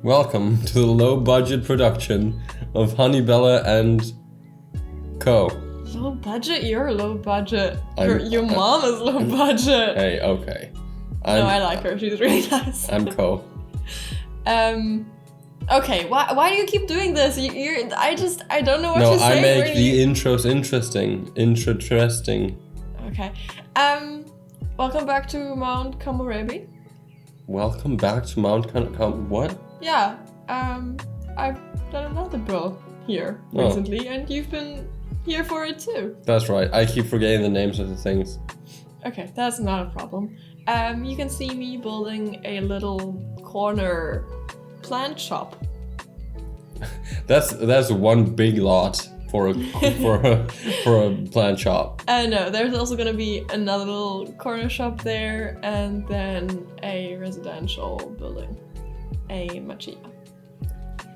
Welcome to the low-budget production of Honeybella and Co. Low budget? You're low budget. I'm- Your mom is low budget. Hey, okay. No, I like her. She's really nice. I'm Co. Okay. Why do you keep doing this? I don't know what No, to say. I make really. the intros interesting. Okay. Welcome back to Mount Komorebi. Welcome back to Mount what? Yeah. I've done another build here Oh. recently, and you've been here for it too. That's right. I keep forgetting the names of the things. Okay, that's not a problem. You can see me building a little corner plant shop. That's one big lot for a plant shop. No, there's also gonna be another little corner shop there, and then a residential building, a Machiya.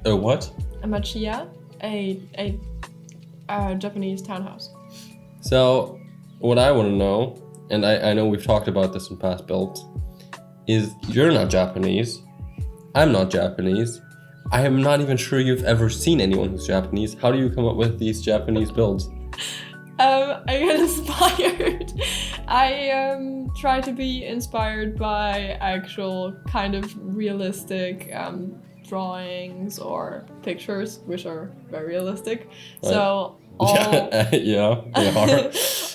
A what? A Machiya, a Japanese townhouse. So, what I want to know, and I know we've talked about this in past builds, is you're not Japanese. I'm not Japanese. I am not even sure you've ever seen anyone who's Japanese. How do you come up with these Japanese builds? I get inspired. I try to be inspired by actual kind of realistic drawings or pictures, which are very realistic. Right. So all Yeah, they are.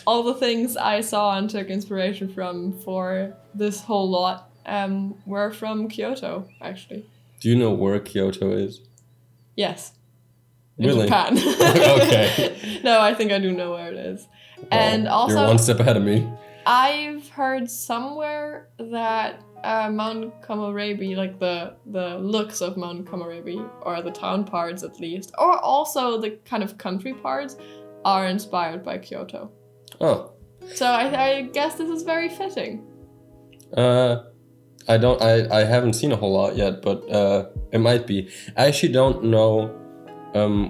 all the things I saw and took inspiration from for this whole lot were from Kyoto, actually. Do you know where Kyoto is? Yes. In Really? Japan. Okay. No, I think I do know where it is. Well, And also, you're one step ahead of me. I've heard somewhere that Mount Komorebi, like the looks of Mount Komorebi, or the town parts at least, or also the kind of country parts, are inspired by Kyoto. Oh. So I guess this is very fitting. I haven't seen a whole lot yet, but it might be. I actually don't know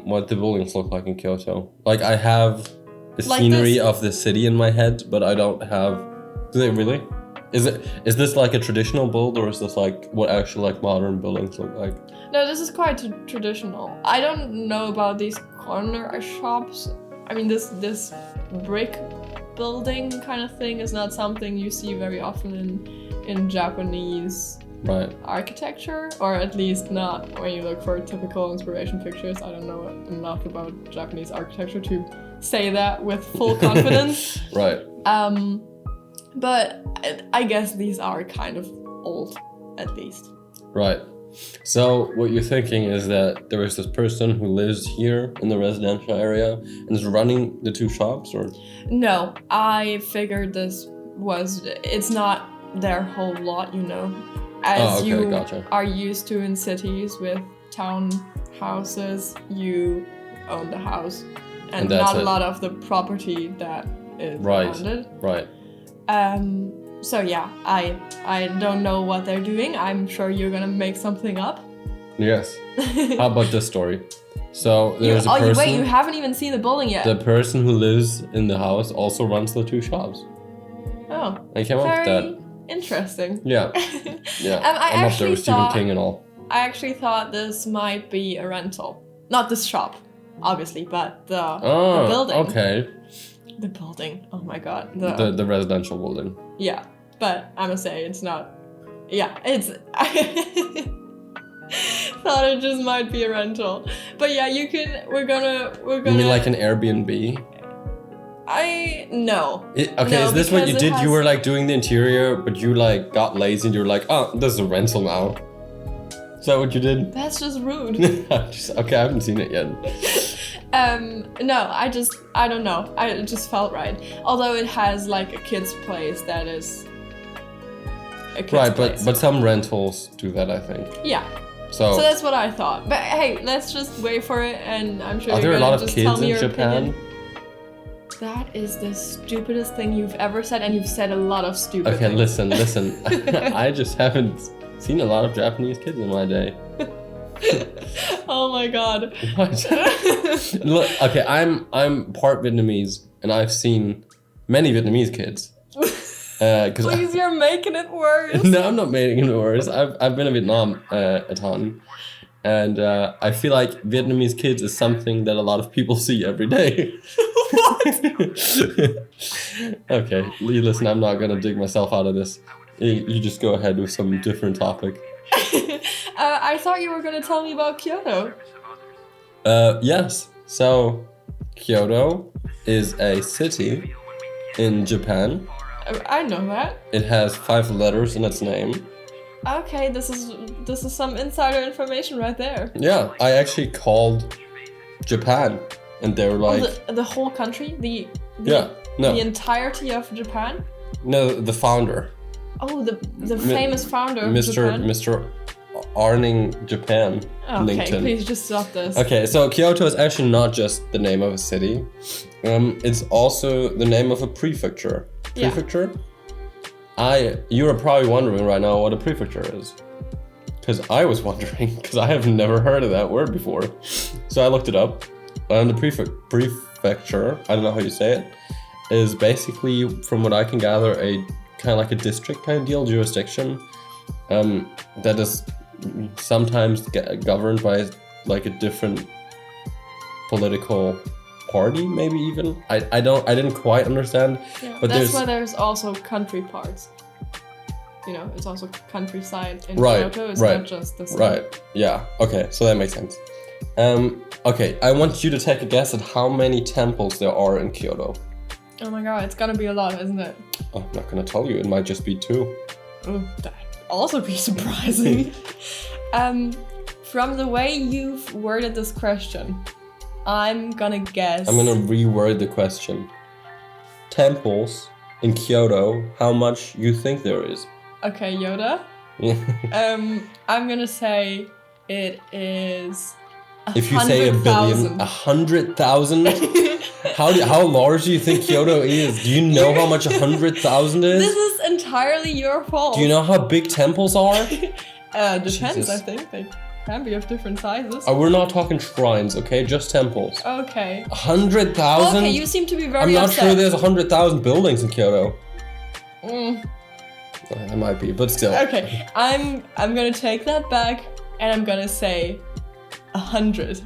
what the buildings look like in Kyoto. Like, I have the Like scenery this? of the city in my head, but I don't have... Do they really? Is this like a traditional build, or is this like what actually like modern buildings look like? No, this is quite traditional. I don't know about these corner shops. I mean, this brick building kind of thing is not something you see very often in Japanese Right. architecture, or at least not when you look for typical inspiration pictures. I don't know enough about Japanese architecture to say that with full confidence. Right. But I guess these are kind of old, at least. Right. So what you're thinking is that there is this person who lives here in the residential area and is running the two shops, or? No, I figured it's not their whole lot, you know. As you gotcha. are used to in cities with townhouses, you own the house and that's not a it. lot of the property that is Right. around it. Right. So yeah, I don't know what they're doing. I'm sure you're gonna make something up. Yes. How about this story? So there's a person. Wait, you haven't even seen the building yet. The person who lives in the house also runs the two shops. Oh, I came up with that. very interesting. Yeah. Yeah. I I'm up there actually with Stephen thought- King and all. I actually thought this might be a rental. Not this shop, obviously, but the building. Okay. The building. Oh my god. The residential building. Yeah, but I must say it's not. Yeah, it's. I thought it just might be a rental, but yeah, you can. We're gonna. You mean like an Airbnb? No. Okay, No, is this what because you it did? has- You were like doing the interior, but you like got lazy and you were like, oh, this is a rental now. Is that what you did? That's just rude. Okay, I haven't seen it yet. No, I don't know. It just felt right. Although it has like a kid's place that is a kid's Right, place. but some rentals do that, I think. Yeah. So So that's what I thought. But hey, let's just wait for it, and I'm sure are you're there a gonna lot of just tell kids me in your Japan? opinion. That is the stupidest thing you've ever said, and you've said a lot of stupid Okay, things. listen. I just haven't seen a lot of Japanese kids in my day. Oh my god. What? Look, okay, I'm part Vietnamese, and I've seen many Vietnamese kids. Please, you're making it worse. No, I'm not making it worse. I've been in Vietnam a ton, and I feel like Vietnamese kids is something that a lot of people see every day. Okay, listen, I'm not gonna dig myself out of this. You just go ahead with some different topic. I thought you were gonna tell me about Kyoto. Yes. So, Kyoto is a city in Japan. I know that. It has 5 letters in its name. Okay, this is some insider information right there. Yeah, I actually called Japan, and they were like, the whole country, the entirety of Japan. No, the founder. Oh, the famous founder of Japan. Mr. Arning Japan. Okay, LinkedIn. please just stop this. Okay, so Kyoto is actually not just the name of a city. It's also the name of a prefecture. Yeah. Prefecture? You are probably wondering right now what a prefecture is. Because I was wondering, because I have never heard of that word before. So I looked it up. And the prefecture, I don't know how you say it, is basically, from what I can gather, a kind of like a district kind of deal, jurisdiction, that is sometimes governed by like a different political party, maybe even. I didn't quite understand. Yeah, but that's why there's also country parts. You know, it's also countryside in Right, Kyoto. It's right, not just the city. Right. Yeah. Okay. So that makes sense. Okay. I want you to take a guess at how many temples there are in Kyoto. Oh my god, it's gonna be a lot, isn't it? Oh, I'm not gonna tell you. It might just be 2. Oh, that'd also be surprising. From the way you've worded this question, I'm gonna guess. I'm gonna reword the question. Temples in Kyoto, how much you think there is? Okay, Yoda. I'm gonna say it is. If you say 1 billion, 100,000? How large do you think Kyoto is? Do you know how much 100,000 is? This is entirely your fault. Do you know how big temples are? Depends, Jesus. I think. They can be of different sizes. We're not talking shrines, okay? Just temples. Okay. 100,000? Okay, you seem to be very I'm not upset. sure there's 100,000 buildings in Kyoto. Mm. There might be, but still. Okay, I'm gonna take that back, and I'm gonna say 100.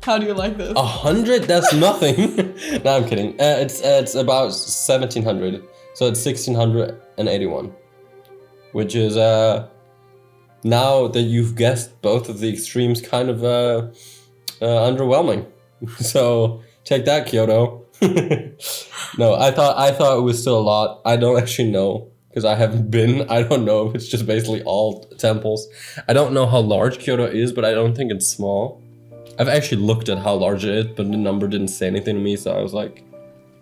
How do you like this? 100? That's nothing. No, I'm kidding. It's about 1,700. So it's 1,681. Which is, now that you've guessed both of the extremes, kind of underwhelming. So take that, Kyoto. No, I thought it was still a lot. I don't actually know, because I haven't been. I don't know if it's just basically all temples. I don't know how large Kyoto is, but I don't think it's small. I've actually looked at how large it is, but the number didn't say anything to me, so I was like,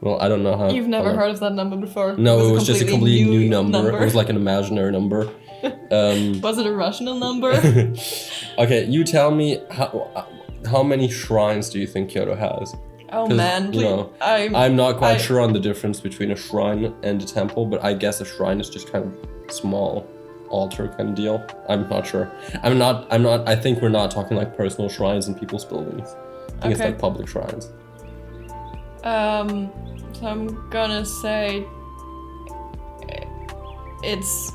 well, I don't know how. You've never heard of that number before? No, it was just a completely new number. number. It was like an imaginary number. Was it a rational number? Okay, you tell me how many shrines do you think Kyoto has? Oh man, please. You know, I'm not quite sure on the difference between a shrine and a temple, but I guess a shrine is just kind of small altar kind of deal. I'm not sure. I think we're not talking like personal shrines in people's buildings. I think it's like public shrines. So I'm gonna say it's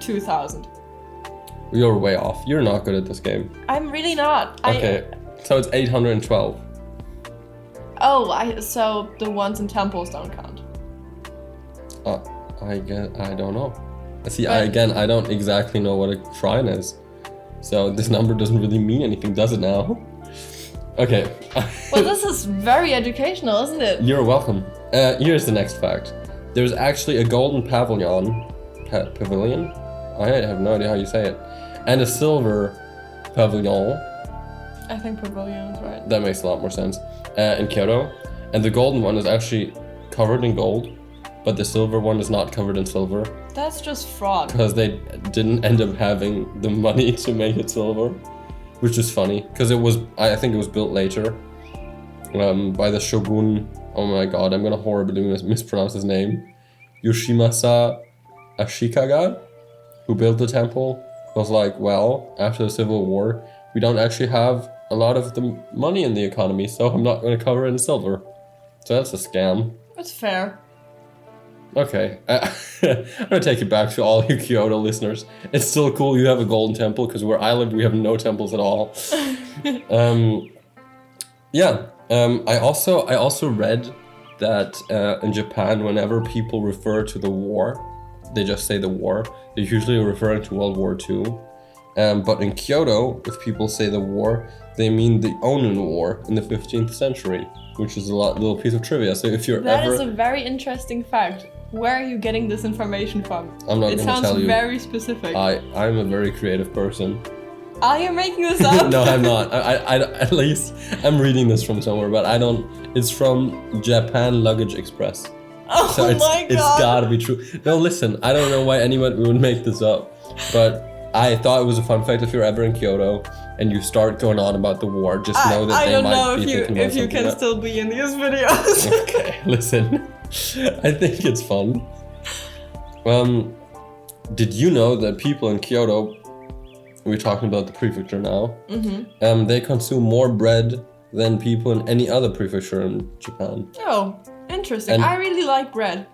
2,000. You're way off. You're not good at this game. I'm really not. Okay, so it's 812. So the ones in temples don't count. I don't know. See, I don't exactly know what a shrine is. So this number doesn't really mean anything, does it now? Okay. Well, this is very educational, isn't it? You're welcome. Here's the next fact. There's actually a golden pavilion? I have no idea how you say it. And a silver pavilion. I think pavilion is right. That makes a lot more sense. In Kyoto. And the golden one is actually covered in gold, but the silver one is not covered in silver. That's just fraud. Because they didn't end up having the money to make it silver. Which is funny, because I think it was built later. by the shogun. Oh my god, I'm gonna horribly mispronounce his name. Yoshimasa Ashikaga, who built the temple, was like, well, after the Civil War, we don't actually have a lot of the money in the economy, so I'm not going to cover it in silver. So that's a scam. That's fair. Okay, I'm going to take it back to all you Kyoto listeners. It's still cool you have a golden temple, because where I lived, we have no temples at all. I also read that in Japan, whenever people refer to the war, they just say the war. They're usually referring to World War II. But in Kyoto, if people say the war, they mean the Onin War in the 15th century, which is a little piece of trivia. So if you're That is a very interesting fact. Where are you getting this information from? I'm not going to tell you. It sounds very specific. I'm a very creative person. Are you making this up? No, I'm not. I at least I'm reading this from somewhere, but I don't. It's from Japan Luggage Express. Oh so my god! It's gotta be true. No, listen. I don't know why anyone would make this up, but I thought it was a fun fact. If you're ever in Kyoto and you start going on about the war, just know that they might be thinking about if you can that. still be in these videos. Okay, listen. I think it's fun. Did you know that people in Kyoto, we're talking about the prefecture now, they consume more bread than people in any other prefecture in Japan? Oh, interesting. And I really like bread.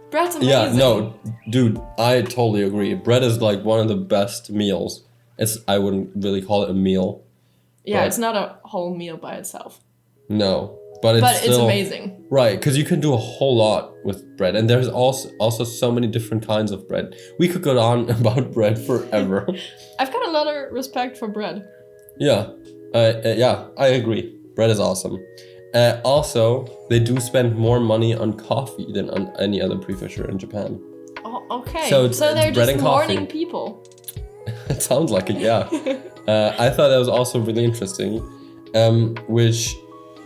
Bread's amazing. yeah, no, dude, I totally agree. Bread is like one of the best meals. I wouldn't really call it a meal. Yeah, but it's not a whole meal by itself. No, but it's still amazing. Right, because you can do a whole lot with bread, and there's also so many different kinds of bread. We could go on about bread forever. I've got a lot of respect for bread. Yeah, I agree. Bread is awesome. Also, they do spend more money on coffee than on any other prefecture in Japan. Oh, okay. So they're bread just and morning coffee. people. It sounds like it, yeah. I thought that was also really interesting. Which,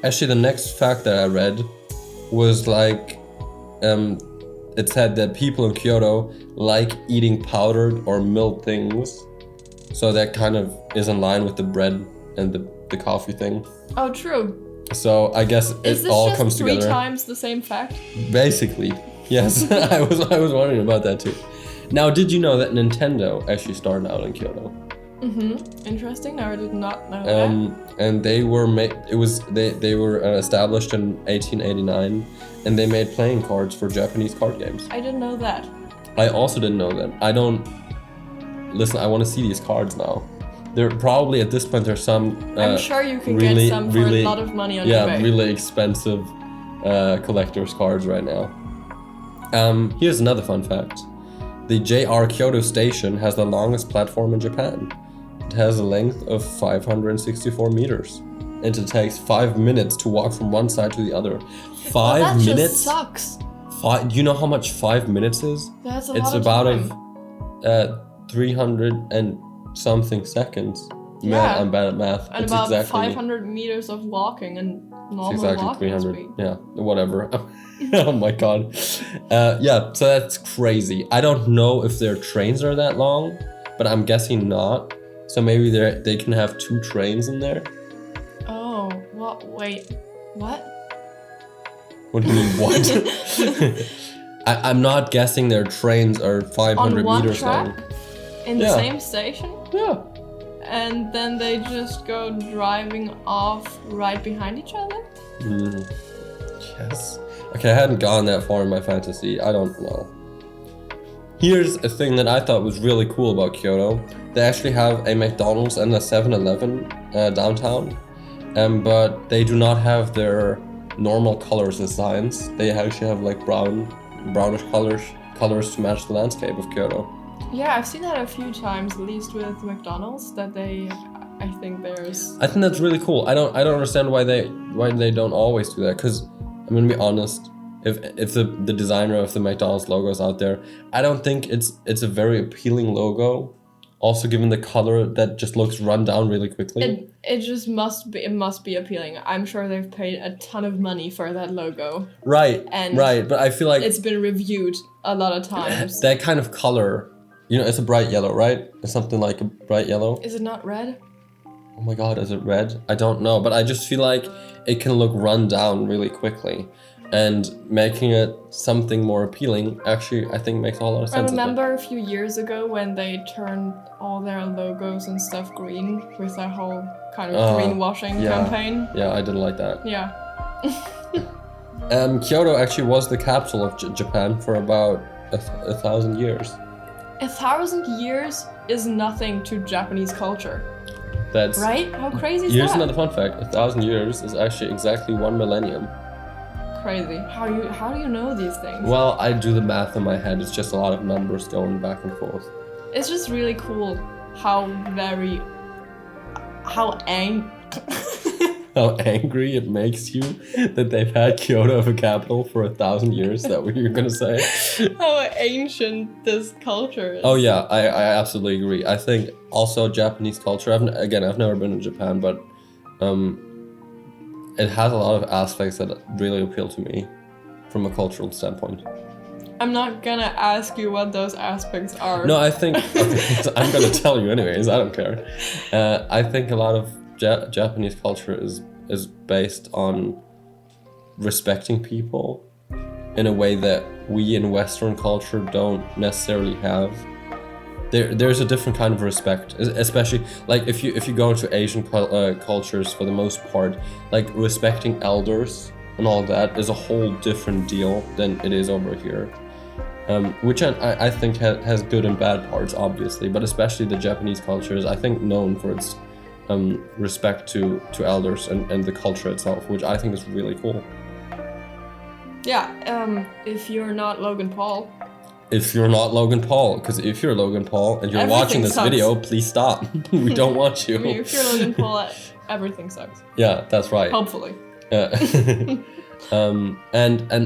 actually, the next fact that I read was like, it said that people in Kyoto like eating powdered or milled things. So that kind of is in line with the bread and the coffee thing. Oh, true. So I guess it all comes together. Is this just 3 times the same fact? Basically, yes. I was wondering about that too. Now, did you know that Nintendo actually started out in Kyoto? Interesting. No, I did not know that. And they were they were established in 1889, and they made playing cards for Japanese card games. I didn't know that. I also didn't know that. Listen, I want to see these cards now. There probably at this point there's some. I'm sure you can really, get some for a lot of money on eBay. Yeah, really expensive collector's cards right now. Here's another fun fact. The JR Kyoto station has the longest platform in Japan. It has a length of 564 meters. And it takes 5 minutes to walk from one side to the other. 5 minutes? Just sucks. Do you know how much 5 minutes is? That's a it's lot of about time. 300 and something seconds. Yeah. Man, I'm bad at math. And it's about exactly 500 meters of walking and normal exactly walking 300. speed. Yeah, whatever. Oh my god. Yeah, so that's crazy. I don't know if their trains are that long, but I'm guessing not. So maybe they can have 2 trains in there. Oh, what? Wait, what? What do you mean, what? I'm not guessing their trains are 500 On one meters track? long. In the same station? Yeah. And then they just go driving off right behind each other? Yes. Okay, I hadn't gone that far in my fantasy. I don't know. Here's a thing that I thought was really cool about Kyoto. They actually have a McDonald's and a 7-Eleven downtown, but they do not have their normal colors as signs. They actually have like brownish colors to match the landscape of Kyoto. Yeah, I've seen that a few times, at least with McDonald's, that I think that's really cool. I don't understand why they don't always do that, because I'm gonna be honest, if the designer of the McDonald's logo is out there, I don't think it's a very appealing logo. Also, given the color that just looks run down really quickly. It must be appealing. I'm sure they've paid a ton of money for that logo. Right. And right, but I feel like it's been reviewed a lot of times. That kind of color, it's a bright yellow, right? It's something like a bright yellow. Is it not red? Oh my god, is it red? I don't know, but I just feel like it can look run down really quickly. And making it something more appealing actually, I think, makes a lot of sense. I remember a few years ago when they turned all their logos and stuff green with that whole kind of greenwashing campaign. Yeah, I didn't like that. Yeah. Kyoto actually was the capital of Japan for about 1,000 years. 1,000 years is nothing to Japanese culture. That's right? How crazy is here's that? another fun fact. 1,000 years is actually exactly 1 millennium. Crazy. How do you know these things? Well, I do the math in my head. It's just a lot of numbers going back and forth. It's just really cool how angry it makes you that they've had Kyoto as a capital for 1,000 years. Is that what you're gonna say? How ancient this culture is. Oh yeah, I absolutely agree. I think also Japanese culture. I've never been in Japan, but it has a lot of aspects that really appeal to me from a cultural standpoint. I'm not gonna ask you what those aspects are. No, I think okay, I'm gonna tell you anyways. I don't care. I think a lot of Japanese culture is based on respecting people in a way that we in Western culture don't necessarily have. There's a different kind of respect, especially like if you go into Asian cultures for the most part, like respecting elders and all that is a whole different deal than it is over here. Which I think has good and bad parts, obviously, but especially the Japanese culture is, I think, known for its respect to elders and the culture itself, which I think is really cool. Yeah, if you're not Logan Paul. If you're not Logan Paul, because if you're Logan Paul and you're Everything watching this sucks. video, please stop. We don't want you. I mean, if you're Logan Paul, everything sucks. Yeah, that's right. Hopefully. And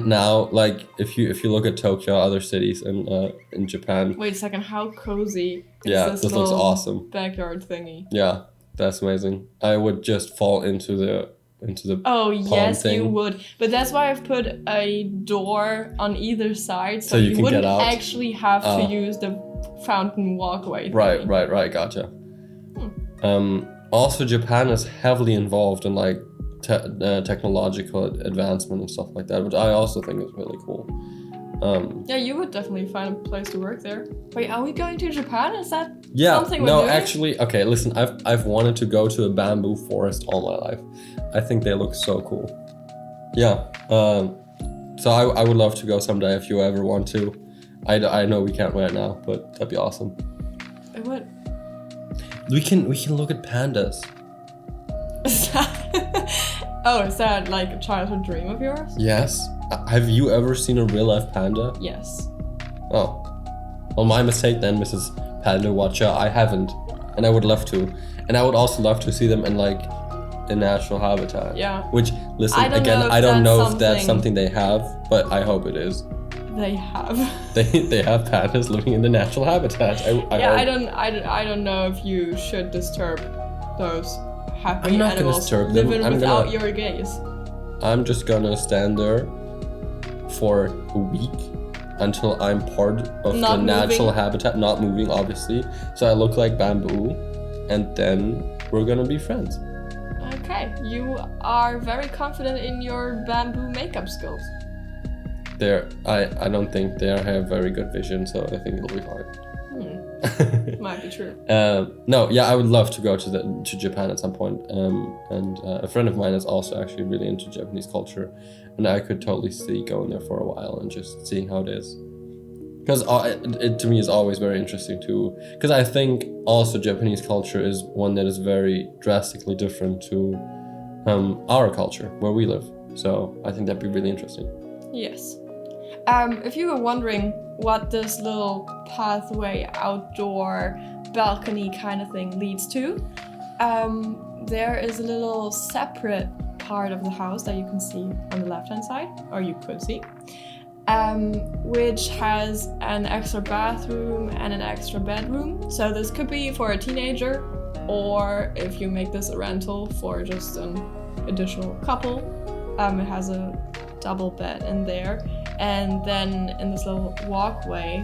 now, like, if you look at Tokyo, other cities in Japan. Wait a second, how cozy is Yeah, this this looks awesome. backyard thingy? Yeah, that's amazing. I would just fall into the Oh yes, thing. you would. But that's why I've put a door on either side, so you can wouldn't get out. actually have to use the fountain walkway. Right, thingy. gotcha. Also, Japan is heavily involved in like technological advancement and stuff like that, which I also think is really cool. Yeah, you would definitely find a place to work there. Wait, are we going to Japan? Is that something we're no, doing? actually, okay, listen, I've wanted to go to a bamboo forest all my life. I think they look so cool. Yeah, so I would love to go someday if you ever want to. I know we can't right now, but that'd be awesome. I would. We can look at pandas. Is that like a childhood dream of yours? Yes. Have you ever seen a real life panda? Yes. Oh. Well, my mistake then, Mrs. Panda Watcher. I haven't. And I would love to. And I would also love to see them in like a natural habitat. Yeah. Which, listen, I don't know if that's something they have, but I hope it is. They have. They have pandas living in the natural habitat. I don't know if you should disturb those happy I'm not gonna animals disturb them. living without your gaze. I'm just gonna stand there for a week until I'm part of the natural habitat, not moving, obviously. So I look like bamboo, and then we're gonna be friends. Okay, you are very confident in your bamboo makeup skills. I don't think they have very good vision, so I think it'll be fine. Might be true. No, yeah, I would love to go to Japan at some point. And a friend of mine is also actually really into Japanese culture, and I could totally see going there for a while and just seeing how it is. Because it to me is always very interesting too. Because I think also Japanese culture is one that is very drastically different to our culture where we live. So I think that'd be really interesting. Yes. If you were wondering what this little pathway, outdoor, balcony kind of thing leads to, there is a little separate part of the house that you can see on the left-hand side, or you could see, which has an extra bathroom and an extra bedroom. So this could be for a teenager, or if you make this a rental for just an additional couple. It has a double bed in there. And then in this little walkway,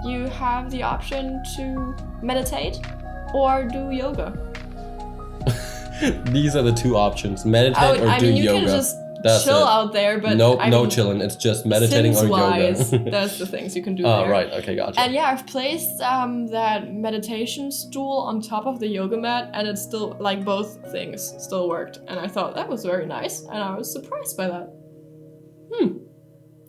you have the option to meditate or do yoga. These are the two options: meditate or do you yoga. can just That's chill it. out there, but Nope, I no mean, chilling. It's just meditating or Sims-wise, yoga. that's the things you can do Oh, there. right. Okay, gotcha. And yeah, I've placed that meditation stool on top of the yoga mat, and it's still like both things still worked. And I thought that was very nice, and I was surprised by that.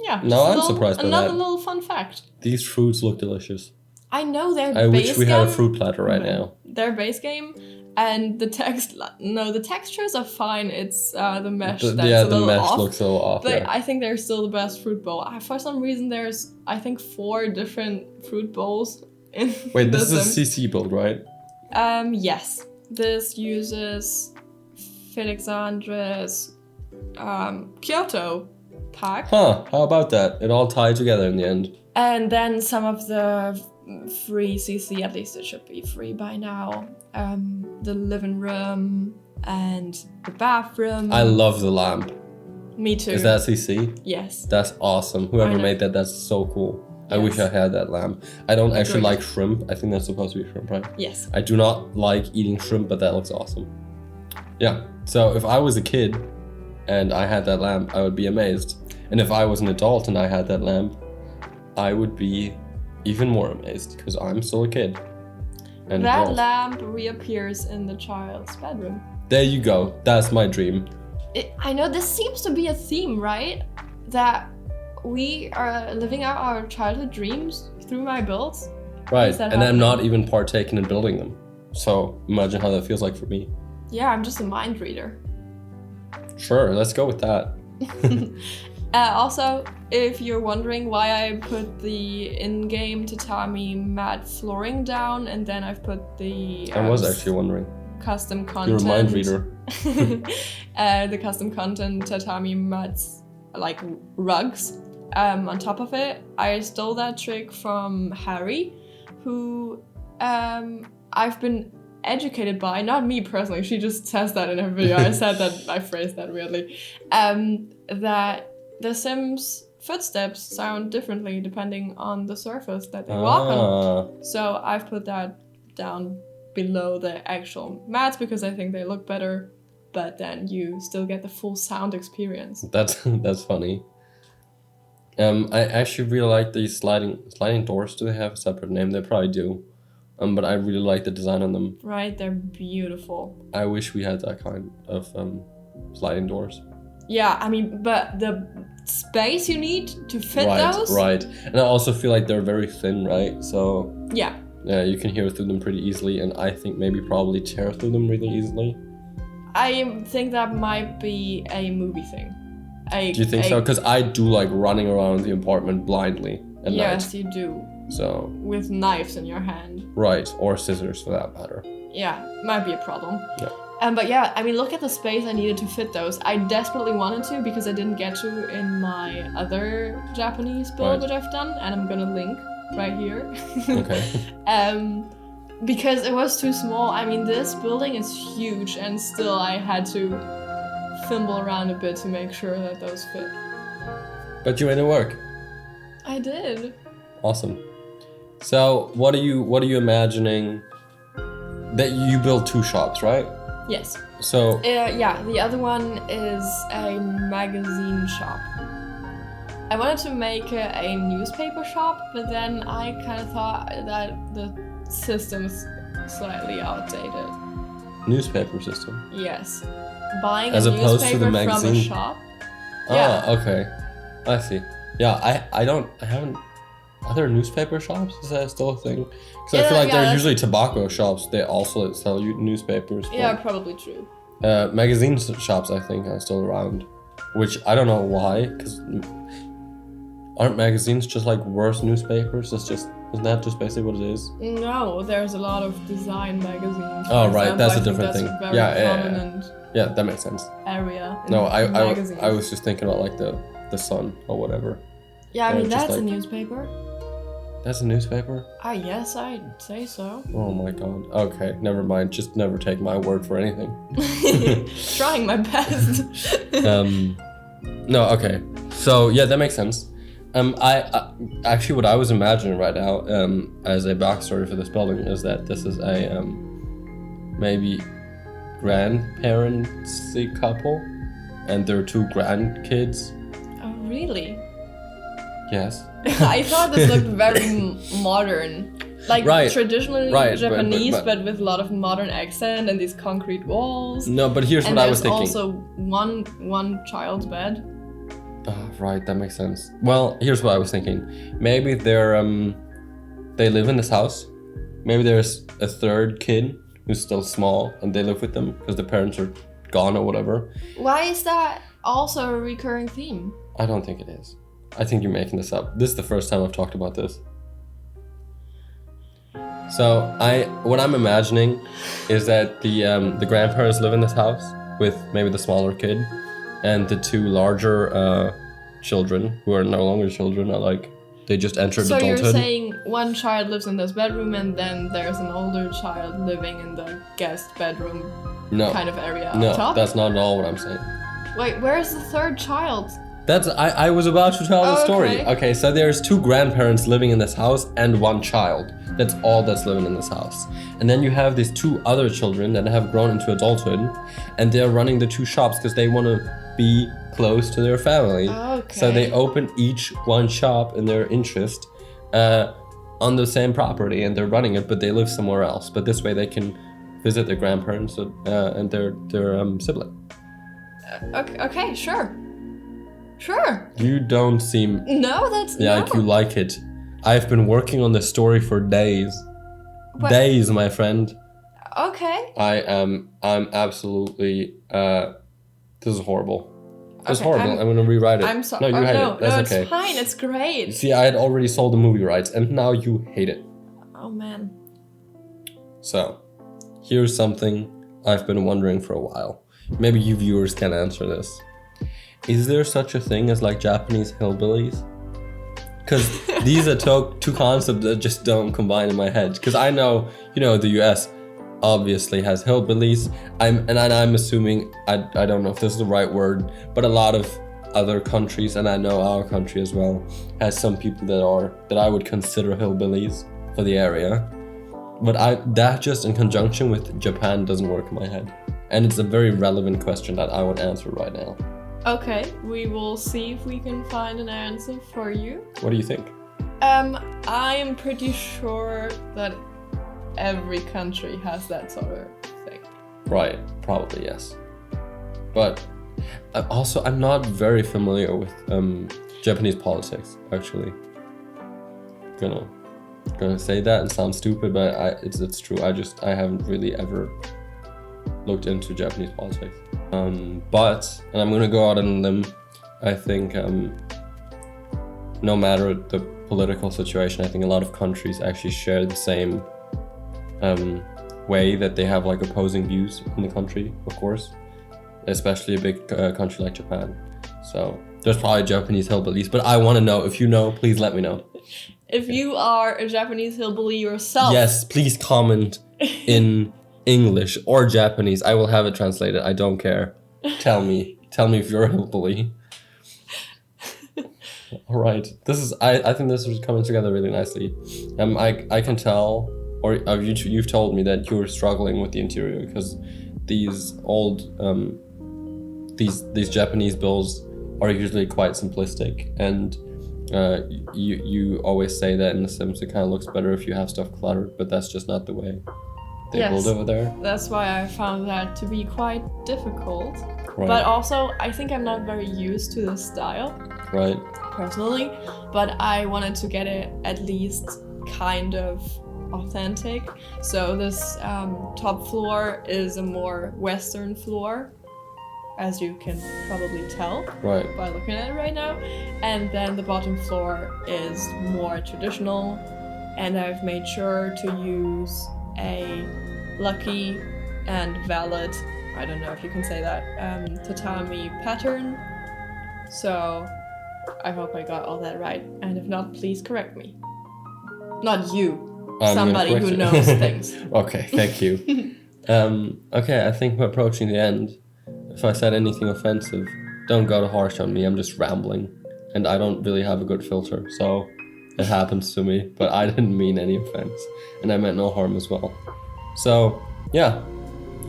Yeah. No, I'm surprised by another that. little fun fact. These fruits look delicious. I know their I base wish we had a game- fruit platter right now. Their base game and the textures are fine. It's the mesh that's a The little mesh off. looks so off. But Yeah. I think they're still the best fruit bowl. For some reason, there's I think 4 different fruit bowls in. Wait, the this is a Sims. CC build, right? Yes. This uses Felixandre's Kyoto pack, Huh? How about that? It all tied together in the end. and then some of the free CC. At least it should be free by now. The living room and the bathroom. I love the lamp. Me too. Is that CC? Yes. That's awesome. I Whoever know. made that, that's so cool. I Yes. wish I had that lamp. I don't actually Agreed. like shrimp. I think that's supposed to be shrimp, right? Yes. I do not like eating shrimp, but that looks awesome. Yeah. So if I was a kid and I had that lamp, I would be amazed. And if I was an adult and I had that lamp, I would be even more amazed because I'm still a kid. And That adult. lamp reappears in the child's bedroom. There you go. That's my dream. I know this seems to be a theme, right? That we are living out our childhood dreams through my builds. Right. Is that And I'm happening? not even partaking in building them. So imagine how that feels like for me. Yeah, I'm just a mind reader. Sure, let's go with that. Also, if you're wondering why I put the in-game tatami mat flooring down and then I've put the I was actually wondering. custom You're content. a mind reader. The custom content tatami mats, like rugs, on top of it. I stole that trick from Harry, who I've been educated by, not me personally, she just says that in her video. I said that, I phrased that weirdly. That the Sims footsteps sound differently depending on the surface that they walk on. So I've put that down below the actual mats because I think they look better, but then you still get the full sound experience. That's funny. I actually really like these sliding doors. Do they have a separate name? They probably do. But I really like the design on them. Right, they're beautiful. I wish we had that kind of sliding doors. Yeah, I mean, but the space you need to fit those. Right. And I also feel like they're very thin, right? So Yeah. yeah, you can hear through them pretty easily, and I think maybe probably tear through them really easily. I think that might be a movie thing. Do you think so? Because I do like running around the apartment blindly at Yes, night. you do. So With knives in your hand. right, or scissors for that matter. Yeah, might be a problem. Yeah. But yeah, I mean, look at the space I needed to fit those. I desperately wanted to because I didn't get to in my other Japanese build Right. that I've done, and I'm gonna link right here. Okay. Because it was too small. I mean, this building is huge, and still I had to fumble around a bit to make sure that those fit. But you made it work. I did. Awesome. So what are you imagining? That you build 2 shops, right? Yes. So Yeah, the other one is a magazine shop. I wanted to make a newspaper shop, but then I kind of thought that the system's slightly outdated. newspaper system. Yes. Buying As a opposed to the newspaper from a magazine. shop. Yeah. Ah, okay. I see. Yeah, I haven't. Are there newspaper shops? Is that still a thing? Because I feel like they're that's- usually tobacco shops. They also sell you newspapers. but, Yeah, probably true. magazine shops, I think, are still around. Which I don't know why, because aren't magazines just like worse newspapers? Isn't that just basically what it is? No, there's a lot of design magazines. Oh, for right, example. that's I a think different that's thing. a very Yeah. prominent Yeah, that makes sense. area. In No, I magazines. was just thinking about like the Sun or whatever. Yeah, I mean just that's a like- newspaper. That's a newspaper? Yes, I'd say so. Oh my god. Okay, never mind. Just never take my word for anything. Trying my best. No, okay. So yeah, that makes sense. I actually what I was imagining right now, as a backstory for this building is that this is a maybe grandparents couple, and their 2 grandkids. Oh, really? Yes. I thought this looked very modern. Like traditionally Japanese, but with a lot of modern accent and these concrete walls. No, but here's what I was thinking. And there's also one child's bed. Oh, right, that makes sense. Well, here's what I was thinking. Maybe they live in this house. Maybe there's a 3rd kid who's still small and they live with them because the parents are gone or whatever. Why is that also a recurring theme? I don't think it is. I think you're making this up. This is the first time I've talked about this. So what I'm imagining is that the grandparents live in this house with maybe the smaller kid, and the 2 larger children, who are no longer children, are like, they just entered adulthood. So you're saying one child lives in this bedroom and then there's an older child living in the guest bedroom kind of area on top? No, that's not at all what I'm saying. Wait, where's the 3rd child? I was about to tell the story. Okay, so there's 2 grandparents living in this house and 1 child. That's all that's living in this house. And then you have these 2 other children that have grown into adulthood, and they're running the 2 shops because they want to be close to their family. Okay. So they open each one shop in their interest on the same property, and they're running it, but they live somewhere else. But this way they can visit their grandparents and their sibling. Okay, sure. Sure. You don't seem... No, that's... like you like it. I've been working on this story for days. But, days, my friend. Okay. I'm absolutely... this is horrible. This is Okay, horrible. I'm gonna rewrite it. I'm sorry. No, you hate it. That's okay. It's fine. It's great. See, I had already sold the movie rights, and now you hate it. Oh, man. So, here's something I've been wondering for a while. Maybe you viewers can answer this. Is there such a thing as like Japanese hillbillies? Because these are two concepts that just don't combine in my head. Because I know, the US obviously has hillbillies. I'm assuming, I don't know if this is the right word, but a lot of other countries, and I know our country as well, has some people that I would consider hillbillies for the area. But that just in conjunction with Japan doesn't work in my head. And it's a very relevant question that I would answer right now. Okay, we will see if we can find an answer for you. What do you think? I am pretty sure that every country has that sort of thing. Right, probably yes. But also, I'm not very familiar with Japanese politics, actually. Gonna say that and sound stupid, but it's true. I haven't really ever looked into Japanese politics. But, and I'm gonna go out on a limb, I think no matter the political situation, I think a lot of countries actually share the same way that they have like opposing views in the country, of course, especially a big country like Japan. So there's probably Japanese hillbillies, but I want to know. If you know, please let me know. If you are a Japanese hillbilly yourself. Yes, please comment in English or Japanese. I will have it translated. I don't care. Tell me if you're a hillbilly. All right. I think this is coming together really nicely. I can tell, or you've told me that you're struggling with the interior because these old these Japanese bills are usually quite simplistic, and you always say that in The Sims it kind of looks better if you have stuff cluttered, but that's just not the way they build over there. That's why I found that to be quite difficult. Right. But also, I think I'm not very used to this style. Right. Personally, but I wanted to get it at least kind of authentic. So this top floor is a more Western floor, as you can probably tell by looking at it right now. And then the bottom floor is more traditional, and I've made sure to use a lucky and valid, I don't know if you can say that, tatami pattern. So I hope I got all that right, and if not, please correct me. Not you, somebody who knows things. Okay, thank you. Okay, I think we're approaching the end. If I said anything offensive, don't go too harsh on me. I'm just rambling, and I don't really have a good filter, so it happens to me. But I didn't mean any offense, and I meant no harm as well. So yeah,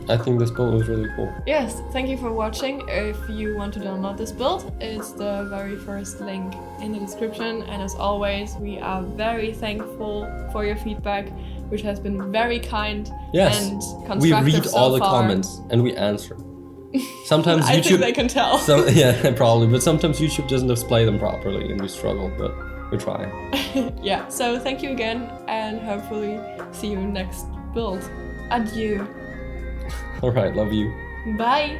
I think this build was really cool. Yes, thank you for watching. If you want to download this build, it's the very first link in the description. And as always, we are very thankful for your feedback, which has been very kind Yes, and constructive. we read so all the far. comments and we answer. Sometimes I YouTube. think they can tell. Yeah, probably. But sometimes YouTube doesn't display them properly, and we struggle. But we're trying. Yeah. So thank you again, and hopefully see you next build. Adieu. All right, love you. Bye.